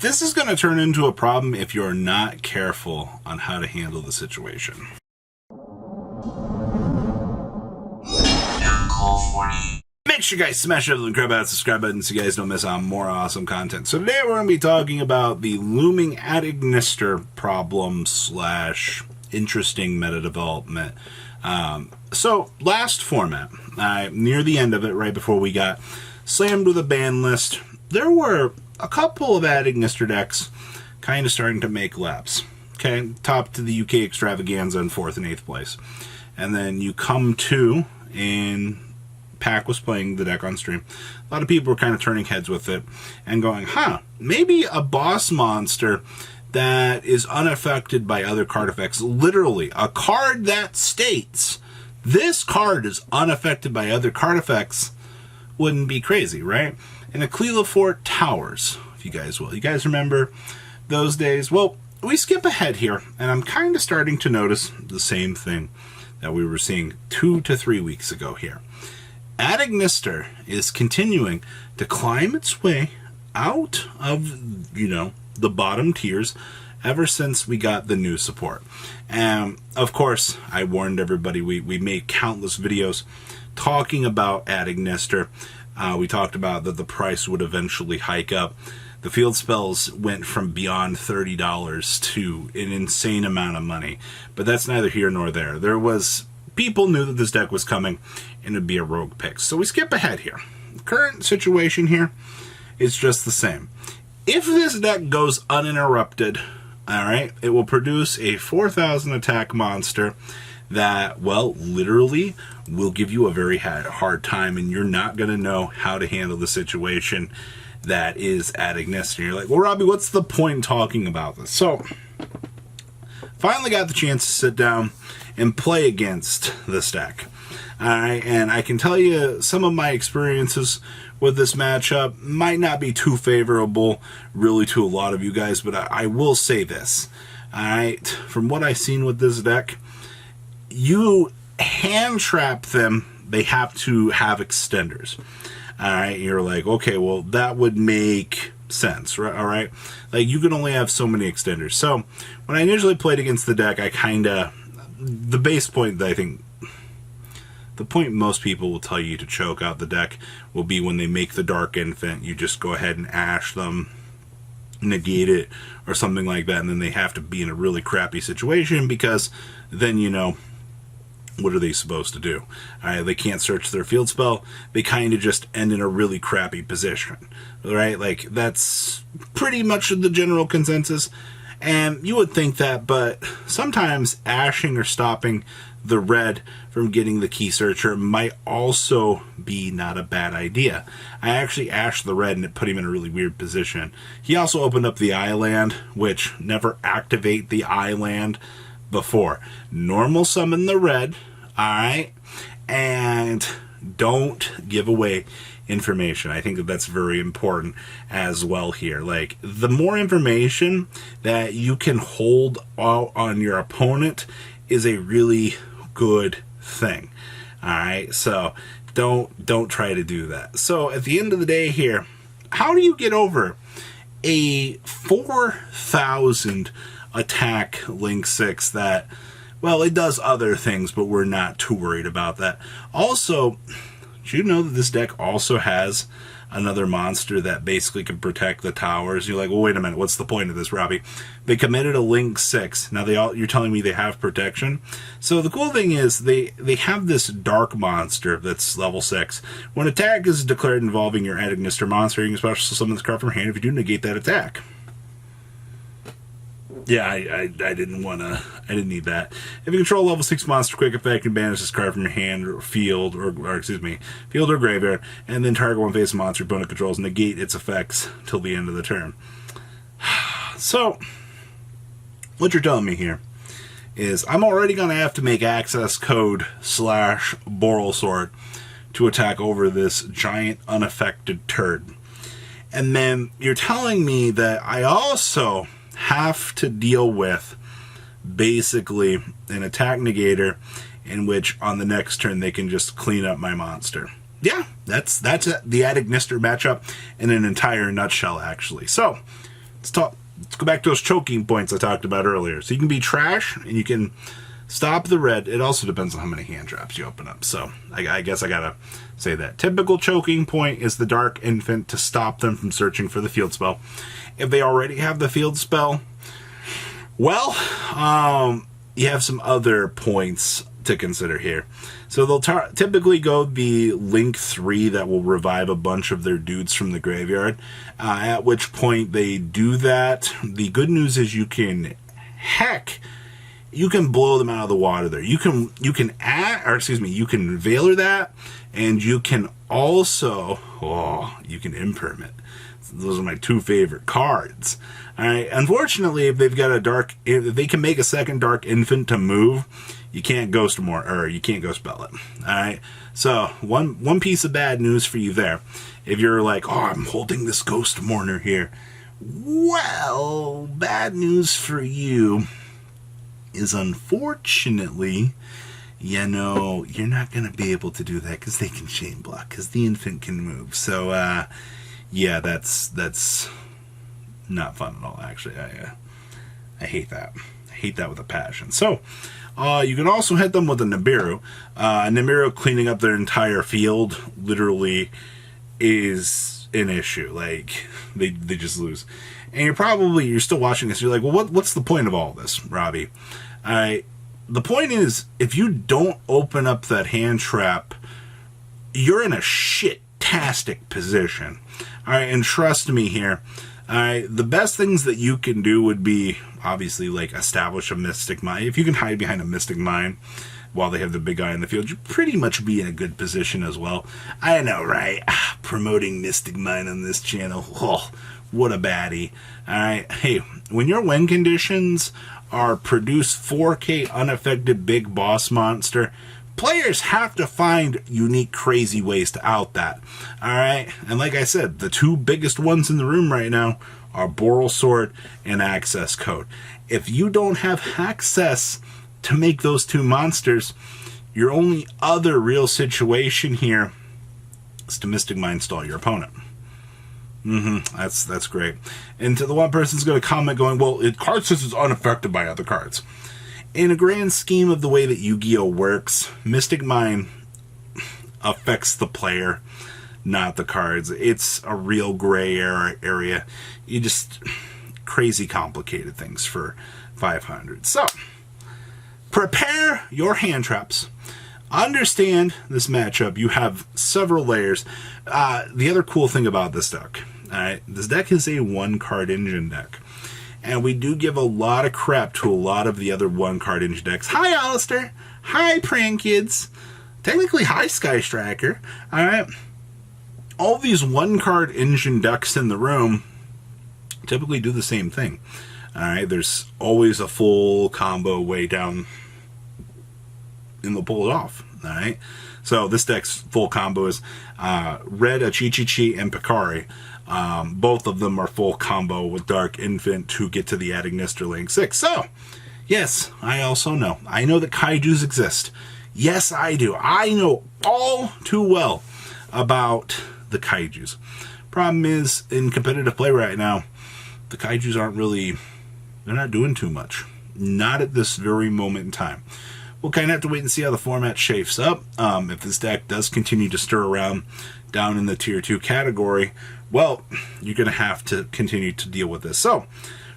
this is going to turn into a problem if you're not careful on how to handle the situation. Make sure you guys smash that crap out subscribe button so you guys don't miss out on more awesome content. So today we're going to be talking about the looming Adignister problem / interesting meta development. So last format, near the end of it, right before we got slammed with a ban list, there were a couple of Adignister decks kind of starting to make laps. Okay, top to the UK Extravaganza in 4th and 8th place. And then you come to, and Pack was playing the deck on stream. A lot of people were kind of turning heads with it and going, maybe a boss monster that is unaffected by other card effects. Literally, a card that states this card is unaffected by other card effects wouldn't be crazy, right? And Aquila Fort Towers, if you guys will. You guys remember those days? Well, we skip ahead here, and I'm kind of starting to notice the same thing that we were seeing 2 to 3 weeks ago here. Adignister is continuing to climb its way out of, the bottom tiers ever since we got the new support. And of course, I warned everybody, we made countless videos talking about Adignister. We talked about that the price would eventually hike up. The field spells went from beyond $30 to an insane amount of money. But that's neither here nor there. People knew that this deck was coming and it would be a rogue pick. So we skip ahead here. The current situation here is just the same. If this deck goes uninterrupted, alright, it will produce a 4,000 attack monster that, well, literally will give you a very hard time, and you're not going to know how to handle the situation that is Adignister. You're like, well, Robbie, what's the point in talking about this? So, finally got the chance to sit down and play against this deck. Alright, and I can tell you some of my experiences with this matchup might not be too favorable, really, to a lot of you guys, but I will say this. Alright, from what I've seen with this deck, you hand trap them, they have to have extenders. Alright, you're like, okay, well, that would make sense, right? Alright, like, you can only have so many extenders. So, when I initially played against the deck, the base point that I think, the point most people will tell you to choke out the deck will be when they make the Dark Infant. You just go ahead and ash them, negate it, or something like that, and then they have to be in a really crappy situation, because then, what are they supposed to do? They can't search their field spell. They kind of just end in a really crappy position, right? Like, that's pretty much the general consensus. And you would think that, but sometimes ashing or stopping the red from getting the key searcher might also be not a bad idea. I actually ashed the red and it put him in a really weird position. He also opened up the island, which never activate the island before. Normal summon the red, alright? And don't give away information. I think that's very important as well here. Like, the more information that you can hold out on your opponent is a really good thing. Alright, so don't try to do that. So at the end of the day here, how do you get over a 4,000 attack Link 6 that, well, it does other things, but we're not too worried about that. Also, did you know that this deck also has another monster that basically can protect the towers? You're like, well, wait a minute, what's the point of this, Robbie? They committed a Link 6. Now you're telling me they have protection? So the cool thing is they have this dark monster that's level 6. When attack is declared involving your Adignister monster, you can special summon this card from your hand if you do negate that attack. Yeah, I didn't need that. If you control a level 6 monster, quick effect, you can banish this card from your hand or field, or graveyard, and then target one face monster opponent controls, negate its effects till the end of the turn. So, what you're telling me here is I'm already going to have to make access code / Borrelsword to attack over this giant unaffected turd. And then you're telling me that I also have to deal with basically an attack negator in which on the next turn they can just clean up my monster. Yeah, that's the Adignister matchup in an entire nutshell, actually. So, let's go back to those choking points I talked about earlier. So you can be trash and you can stop the red. It also depends on how many hand traps you open up. So I guess I gotta say that. Typical choking point is the Dark Infant to stop them from searching for the field spell. If they already have the field spell, well, you have some other points to consider here. So they'll typically go the Link 3 that will revive a bunch of their dudes from the graveyard, at which point they do that. The good news is you can blow them out of the water there. You can Valor that, and you can also, you can Impermit. Those are my two favorite cards. Alright, unfortunately, if they can make a second Dark Infant to move, you can't Ghost Bell it. Alright, so one piece of bad news for you there. If you're like, I'm holding this Ghost Mourner here. Well, bad news for you is unfortunately, you're not going to be able to do that because they can chain block, because the infant can move. So, yeah, that's not fun at all, actually. I hate that. I hate that with a passion. So, you can also hit them with a Nibiru. Nibiru cleaning up their entire field literally is an issue. Like, they just lose. And you're still watching this, you're like, well, what's the point of all this, Robbie? The point is, if you don't open up that hand trap, you're in a shit-tastic position. Alright, and trust me here, the best things that you can do would be, obviously, like, establish a Mystic Mine. If you can hide behind a Mystic Mine while they have the big guy in the field, you pretty much be in a good position as well. I know, right? Promoting Mystic Mine on this channel. Oh, what a baddie. Alright, hey, when your win conditions are produce 4K unaffected big boss monster, players have to find unique, crazy ways to out that. Alright? And like I said, the two biggest ones in the room right now are Boral Sword and Access Code. If you don't have access to make those two monsters, your only other real situation here is to Mystic Mine stall your opponent. That's great. And to the one person's going to comment going, well, card says it's unaffected by other cards. In a grand scheme of the way that Yu-Gi-Oh! Works, Mystic Mine affects the player, not the cards. It's a real gray area. You just crazy complicated things for 500. So, prepare your hand traps. Understand this matchup. You have several layers. The other cool thing about this deck, this deck is a one-card engine deck. And we do give a lot of crap to a lot of the other one-card engine decks. Hi, Alistair. Hi, Pran Kids. Technically, hi, Sky Striker. Alright. All these one-card engine decks in the room typically do the same thing. Alright, there's always a full combo way down and they'll pull it off. Alright, so this deck's full combo is red, a Chi-Chi-Chi, and Picari. Both of them are full combo with Dark Infant to get to the Adignister Link 6. So, yes, I also know. I know that kaijus exist. Yes, I do. I know all too well about the kaijus. Problem is, in competitive play right now, the kaijus they're not doing too much. Not at this very moment in time. We'll kind of have to wait and see how the format shapes up. If this deck does continue to stir around down in the Tier 2 category, well, you're going to have to continue to deal with this. So,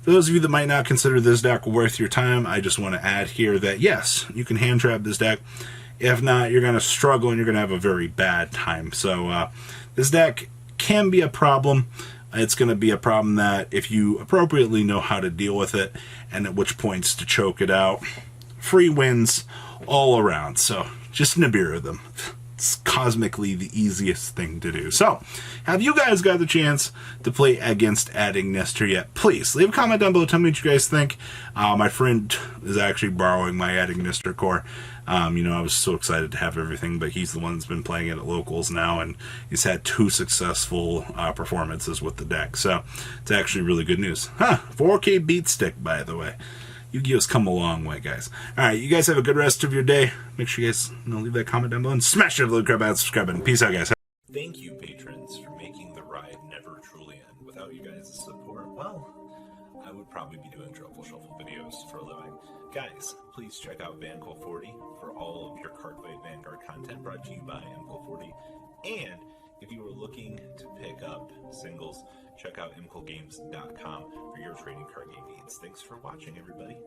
for those of you that might not consider this deck worth your time, I just want to add here that, yes, you can hand trap this deck. If not, you're going to struggle and you're going to have a very bad time. So, this deck can be a problem. It's going to be a problem that if you appropriately know how to deal with it and at which points to choke it out, free wins all around. So, just Nibiru them. It's cosmically the easiest thing to do. So, have you guys got the chance to play against Adignister yet? Please, leave a comment down below. Tell me what you guys think. My friend is actually borrowing my Adignister core. I was so excited to have everything, but he's the one that's been playing it at locals now, and he's had 2 successful performances with the deck. So, it's actually really good news. 4K beat stick, by the way. Yu-Gi-Oh's come a long way, guys. Alright, you guys have a good rest of your day. Make sure you guys leave that comment down below and smash that little crab out, subscribe button. Peace out, guys. Thank you, patrons, for making the ride never truly end. Without you guys' support, well, I would probably be doing Truffle Shuffle videos for a living. Guys, please check out VanCool40 for all of your Cardfight Vanguard content brought to you by MCool40. And if you are looking to pick up singles, check out mcoolgames.com for your trading card game needs. Thanks for watching, everybody.